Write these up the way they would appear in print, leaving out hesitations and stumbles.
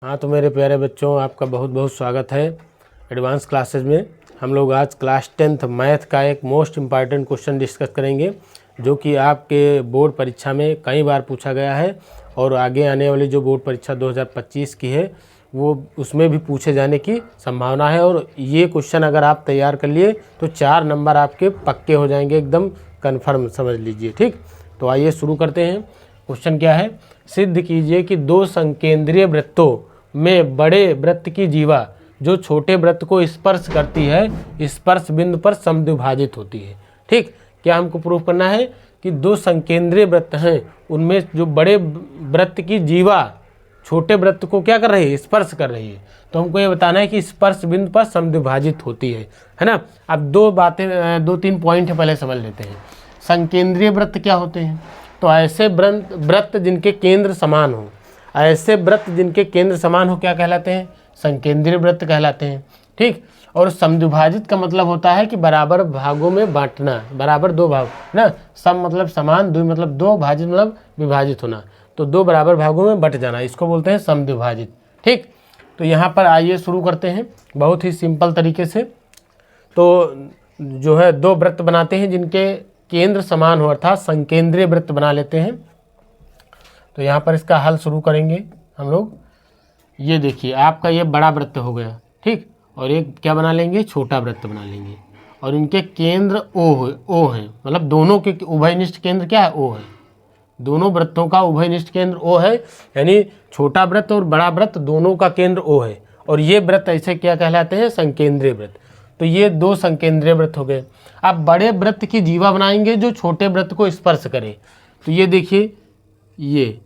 हाँ तो मेरे प्यारे बच्चों, आपका बहुत बहुत स्वागत है एडवांस क्लासेज में। हम लोग आज क्लास 10th मैथ का एक मोस्ट इम्पॉर्टेंट क्वेश्चन डिस्कस करेंगे, जो कि आपके बोर्ड परीक्षा में कई बार पूछा गया है और आगे आने वाली जो बोर्ड परीक्षा 2025 की है वो उसमें भी पूछे जाने की संभावना है। और ये क्वेश्चन अगर आप तैयार कर लिए तो 4 नंबर आपके पक्के हो जाएंगे, एकदम कन्फर्म समझ लीजिए। ठीक, तो आइए शुरू करते हैं। क्वेश्चन क्या है? सिद्ध कीजिए कि दो संकेंद्रीय वृत्तों में बड़े वृत्त की जीवा जो छोटे वृत्त को स्पर्श करती है स्पर्श बिंदु पर समद्विभाजित होती है। ठीक, क्या हमको प्रूफ करना है कि दो संकेंद्रीय वृत्त हैं, उनमें जो बड़े वृत्त की जीवा छोटे वृत्त को क्या कर रही है? स्पर्श कर रही है। तो हमको ये बताना है कि स्पर्श बिंदु पर समद्विभाजित होती है ना। अब दो तीन पॉइंट पहले समझ लेते हैं। संकेंद्रीय वृत्त क्या होते हैं? तो ऐसे वृत्त जिनके केंद्र समान हो, ऐसे वृत्त जिनके केंद्र समान हो क्या कहलाते हैं? संकेंद्रीय वृत्त कहलाते हैं। ठीक, और समद्विभाजित का मतलब होता है कि बराबर भागों में बांटना, बराबर दो भाग ना। सम मतलब समान, द्वि मतलब दो, भाजित मतलब विभाजित होना, तो दो बराबर भागों में बट जाना, इसको बोलते हैं समद्विभाजित। ठीक, तो यहाँ पर आइए शुरू करते हैं बहुत ही सिंपल तरीके से। तो जो है दो वृत्त बनाते हैं जिनके केंद्र समान हो, अर्थात संकेंद्रीय वृत्त बना लेते हैं। तो यहाँ पर इसका हल शुरू करेंगे हम लोग। ये देखिए, आपका ये बड़ा वृत्त हो गया, ठीक, और एक क्या बना लेंगे? छोटा वृत्त बना लेंगे, और इनके केंद्र ओ है, मतलब दोनों के उभयनिष्ठ केंद्र क्या है? ओ है। दोनों वृत्तों का उभयनिष्ठ केंद्र ओ है, यानी छोटा वृत्त और बड़ा वृत्त दोनों का केंद्र ओ है। और ये वृत्त ऐसे क्या कहलाते हैं? संकेंद्रीय वृत्त। तो ये दो संकेंद्रीय वृत्त हो गए। अब बड़े वृत्त की जीवा बनाएंगे जो छोटे वृत्त को स्पर्श करे। तो ये देखिए, ये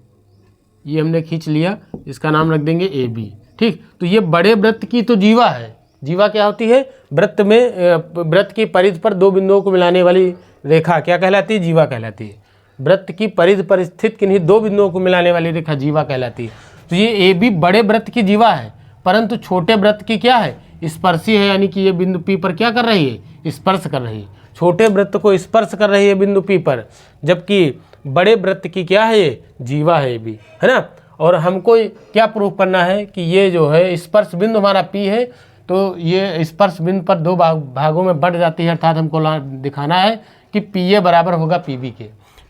हमने खींच लिया, इसका नाम रख देंगे ए बी। ठीक, तो ये बड़े वृत्त की तो जीवा है। जीवा क्या होती है? वृत्त में वृत्त की परिधि पर दो बिंदुओं को मिलाने वाली रेखा क्या कहलाती है? जीवा कहलाती है। वृत्त की परिधि पर स्थित किन्हीं दो बिंदुओं को मिलाने वाली रेखा जीवा कहलाती है। तो ये ए बी बड़े वृत्त की जीवा है, परंतु छोटे वृत्त की क्या है? स्पर्शी है, यानी कि ये बिंदु पी पर क्या कर रही है? स्पर्श कर रही है। छोटे वृत्त को स्पर्श कर रही है बिंदु पी पर, जबकि बड़े वृत्त की क्या है? ये जीवा है बी, है ना। और हमको क्या प्रूफ करना है कि ये जो है स्पर्श बिंदु हमारा पी है, तो ये स्पर्श बिंदु पर दो भागों में बढ़ जाती है, अर्थात हमको दिखाना है कि पी ए बराबर होगा पी बी के,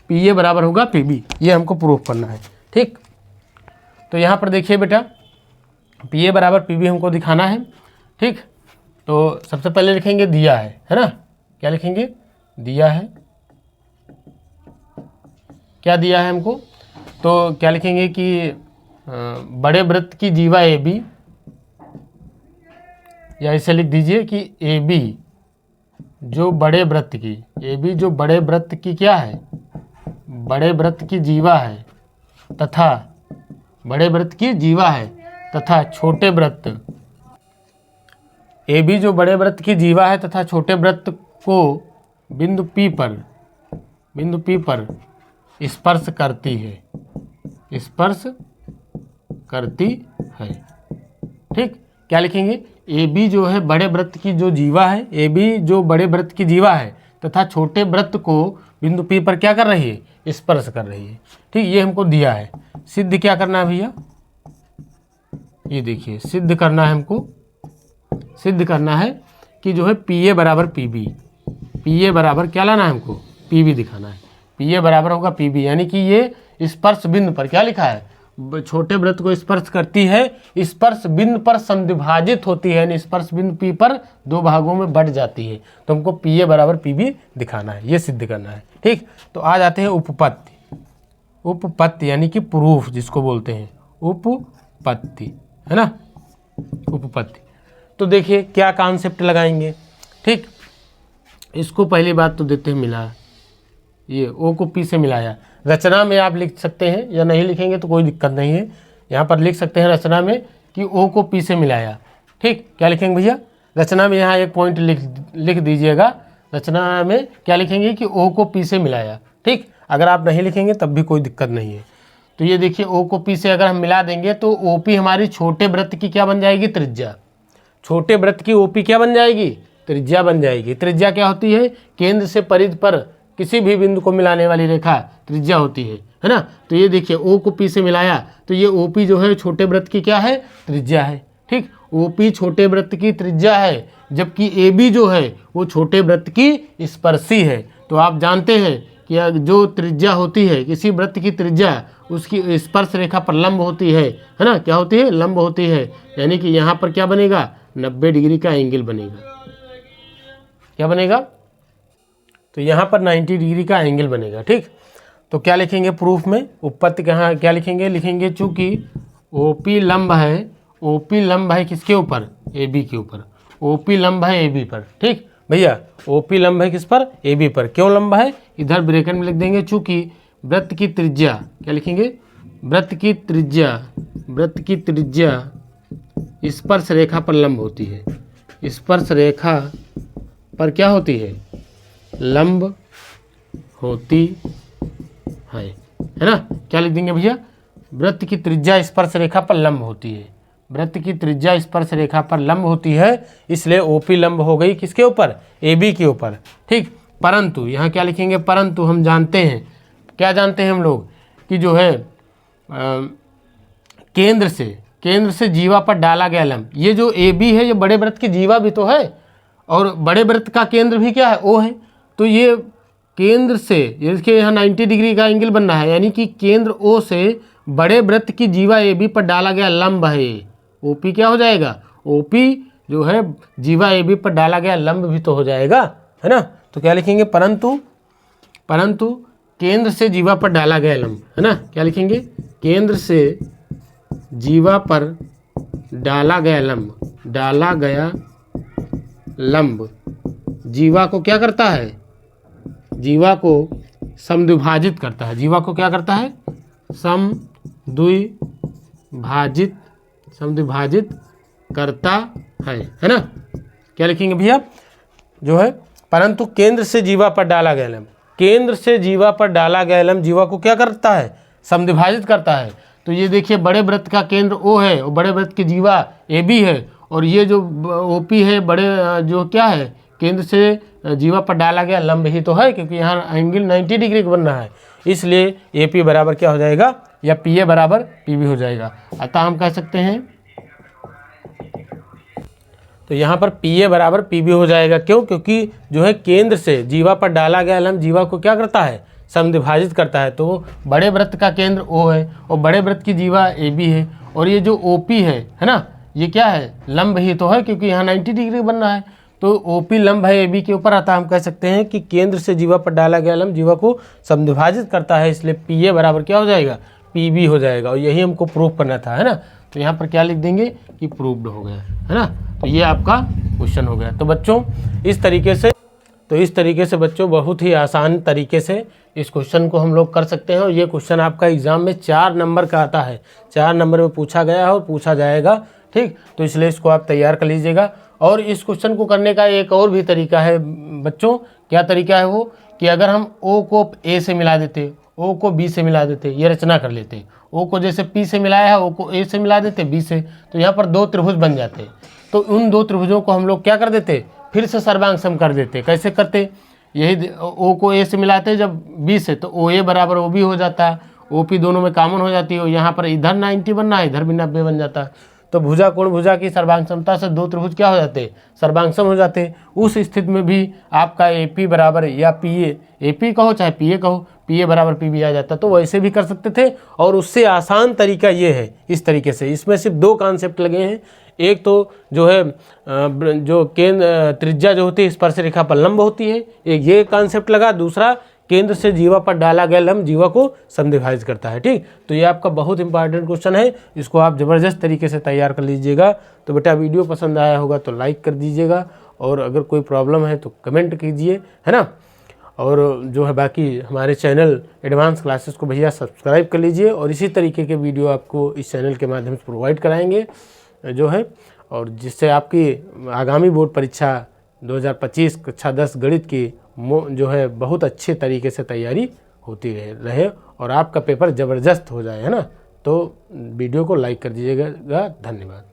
पी ए बराबर होगा पी बी, ये हमको प्रूफ करना है। ठीक, तो यहाँ पर देखिए बेटा, पी ए बराबर पी बी हमको दिखाना है। ठीक, तो सबसे पहले लिखेंगे दिया है ना। क्या लिखेंगे? दिया है। क्या दिया है हमको? तो क्या लिखेंगे कि बड़े वृत्त की जीवा ए बी, या इसे लिख दीजिए कि ए बी जो बड़े वृत्त की, ए बी जो बड़े वृत्त की क्या है? बड़े वृत्त की जीवा है, तथा बड़े वृत्त की जीवा है तथा छोटे वृत्त, ए बी जो बड़े वृत्त की जीवा है तथा छोटे वृत्त को बिंदु पी पर स्पर्श करती है, स्पर्श करती है। ठीक, क्या लिखेंगे? ए बी जो है बड़े वृत्त की जो जीवा है, ए बी जो बड़े वृत्त की जीवा है तथा छोटे वृत्त को बिंदु पी पर क्या कर रही है? स्पर्श कर रही है। ठीक, ये हमको दिया है। सिद्ध क्या करना है भैया? ये देखिए, सिद्ध करना है हमको, सिद्ध करना है कि जो है पी ए बराबर पी बी, पी ए बराबर क्या लाना है हमको? पी बी दिखाना है। पी ए बराबर होगा पी बी, यानी कि ये स्पर्श बिंदु पर क्या लिखा है? छोटे वृत्त को स्पर्श करती है, स्पर्श बिंदु पर समद्विभाजित होती है, यानी स्पर्श बिंदु पी पर दो भागों में बढ़ जाती है। तो हमको पी ए बराबर पी बी दिखाना है, ये सिद्ध करना है। ठीक, तो आ जाते हैं उपपत्ति। उपपत्ति यानी कि प्रूफ जिसको बोलते हैं, उपपत्ति, है ना। उपपत्ति, तो देखिए क्या कॉन्सेप्ट लगाएंगे। ठीक, इसको पहली बात तो देते हैं मिला, ये ओ को पी से मिलाया। रचना में आप लिख सकते हैं, या नहीं लिखेंगे तो कोई दिक्कत नहीं है, यहाँ पर लिख सकते हैं रचना में कि ओ को पी से मिलाया। ठीक, क्या लिखेंगे भैया? रचना में यहाँ एक पॉइंट लिख दीजिएगा। रचना में क्या लिखेंगे कि ओ को पी से मिलाया। ठीक, अगर आप नहीं लिखेंगे तब भी कोई दिक्कत नहीं है। तो ये देखिए, ओ को पी से अगर हम मिला देंगे तो ओ पी हमारी छोटे वृत्त की क्या बन जाएगी? त्रिज्या। छोटे वृत्त की ओ पी क्या बन जाएगी? त्रिज्या बन जाएगी। त्रिज्या क्या होती है? केंद्र से परिधि पर किसी भी बिंदु को मिलाने वाली रेखा त्रिज्या होती है है ना। तो ये देखिए ओ को पी से मिलाया तो ये OP जो है छोटे वृत्त की क्या है, त्रिज्या है। ठीक, OP छोटे वृत्त की त्रिज्या है, जबकि AB जो है वो छोटे वृत्त की स्पर्शी है। तो आप जानते हैं कि जो त्रिज्या होती है किसी वृत्त की त्रिज्या उसकी स्पर्श रेखा पर लंब होती है ना। क्या होती है, लंब होती है। यानी कि यहाँ पर क्या बनेगा, 90 डिग्री का एंगल बनेगा। क्या बनेगा, तो यहाँ पर 90 डिग्री का एंगल बनेगा। ठीक, तो क्या लिखेंगे प्रूफ में, उत्पत्ति कहाँ क्या लिखेंगे, लिखेंगे चूंकि OP लंब है, OP लंब है किसके ऊपर, AB के ऊपर। OP लंब है AB पर। ठीक भैया, OP लंब है किस पर, AB पर। क्यों लंब है, इधर ब्रैकेट में लिख देंगे चूंकि वृत्त की त्रिज्या, क्या लिखेंगे, वृत्त की त्रिज्या, वृत्त की त्रिज्या स्पर्श रेखा पर लंब होती है। स्पर्श रेखा पर क्या होती है, लंब होती है ना। क्या लिख देंगे भैया, वृत्त की त्रिज्या स्पर्श रेखा पर लंब होती है, वृत्त की त्रिज्या स्पर्श रेखा पर लंब होती है, इसलिए OP लंब हो गई किसके ऊपर, AB के ऊपर। ठीक, परंतु यहाँ क्या लिखेंगे, परंतु हम जानते हैं, क्या जानते हैं हम लोग कि जो है केंद्र से जीवा पर डाला गया लंब, ये जो AB है ये बड़े वृत्त की जीवा भी तो है और बड़े वृत्त का केंद्र भी क्या है, O है। तो ये केंद्र से, इसके यहाँ 90 डिग्री का एंगल बनना है, यानी कि केंद्र O से बड़े वृत्त की जीवा AB पर डाला गया लंब है। OP क्या हो जाएगा, OP जो है जीवा AB पर डाला गया लंब भी तो हो जाएगा, है ना। तो क्या लिखेंगे, परंतु केंद्र से जीवा पर डाला गया लंब, है ना। क्या लिखेंगे, केंद्र से जीवा पर डाला गया लंब जीवा को क्या करता है, जीवा को समद्विभाजित करता है। जीवा को क्या करता है, समद्विभाजित करता है ना। क्या लिखेंगे भैया, जो है परंतु केंद्र से जीवा पर डाला गया लंब, केंद्र से जीवा पर डाला गया लंब जीवा को क्या करता है, समद्विभाजित करता है। तो ये देखिए बड़े वृत्त का केंद्र O है और बड़े वृत्त की जीवा AB है, और ये जो OP है बड़े जो क्या है, केंद्र से जीवा पर डाला गया लंब ही तो है, क्योंकि यहाँ एंगल 90 डिग्री का बनना है, इसलिए AP बराबर क्या हो जाएगा, या PA बराबर PB हो जाएगा। अतः हम कह सकते हैं, तो यहाँ पर PA बराबर PB हो जाएगा। क्यों, क्योंकि जो है केंद्र से जीवा पर डाला गया लंब जीवा को क्या करता है, समद्विभाजित करता है। तो बड़े वृत्त का केंद्र O है और बड़े वृत्त की जीवा AB है, और ये जो OP है ना, ये क्या है, लंब ही तो है, क्योंकि यहाँ 90 डिग्री बनना है। तो OP लंब है AB के ऊपर आता। हम कह सकते हैं कि केंद्र से जीवा पर डाला गया लंब जीवा को समद्विभाजित करता है, इसलिए PA बराबर क्या हो जाएगा, PB हो जाएगा। और यही हमको प्रूफ करना था, है ना। तो यहाँ पर क्या लिख देंगे कि प्रूव्ड हो गया, है ना। तो ये आपका क्वेश्चन हो गया। तो बच्चों इस तरीके से बच्चों बहुत ही आसान तरीके से इस क्वेश्चन को हम लोग कर सकते हैं। और ये क्वेश्चन आपका एग्जाम में 4 नंबर का आता है, 4 नंबर में पूछा गया है और पूछा जाएगा। ठीक, तो इसलिए इसको आप तैयार कर लीजिएगा। और इस क्वेश्चन को करने का एक और भी तरीका है बच्चों। क्या तरीका है वो, कि अगर हम O को A से मिला देते, O को B से मिला देते, ये रचना कर लेते। O को जैसे P से मिलाया है, O को A से मिला देते B से, तो यहाँ पर 2 त्रिभुज बन जाते। तो उन 2 त्रिभुजों को हम लोग क्या कर देते, फिर से सर्वांग सम कर देते। कैसे करते, यही O को A से मिलाते जब B से, तो OA बराबर OB हो जाता है, OP दोनों में कॉमन हो जाती है। यहाँ पर इधर 90 बनना है, इधर भी 90 बन जाता है। तो भुजा कोण भुजा की सर्वांग समता से 2 त्रिभुज क्या हो जाते, सर्वांग सम हो जाते। उस स्थिति में भी आपका AP बराबर या PA, AP कहो चाहे PA कहो, PA बराबर PB आ जाता। तो वैसे भी कर सकते थे, और उससे आसान तरीका ये है, इस तरीके से। इसमें सिर्फ 2 कॉन्सेप्ट लगे हैं। एक तो जो है जो केंद्र त्रिज्या जो होती है स्पर्श रेखा पर लंब होती है, एक ये कॉन्सेप्ट लगा। दूसरा केंद्र से जीवा पर डाला गया लंब जीवा को समद्विभाजित करता है। ठीक, तो ये आपका बहुत इंपॉर्टेंट क्वेश्चन है, इसको आप ज़बरदस्त तरीके से तैयार कर लीजिएगा। तो बेटा वीडियो पसंद आया होगा तो लाइक कर दीजिएगा, और अगर कोई प्रॉब्लम है तो कमेंट कीजिए, है ना। और जो है बाकी हमारे चैनल एडवांस क्लासेस को भैया सब्सक्राइब कर लीजिए, और इसी तरीके के वीडियो आपको इस चैनल के माध्यम से प्रोवाइड कराएंगे जो है, और जिससे आपकी आगामी बोर्ड परीक्षा 2025 कक्षा 10 गणित की जो है बहुत अच्छे तरीके से तैयारी होती रहे और आपका पेपर ज़बरदस्त हो जाए, है ना। तो वीडियो को लाइक कर दीजिएगा। धन्यवाद।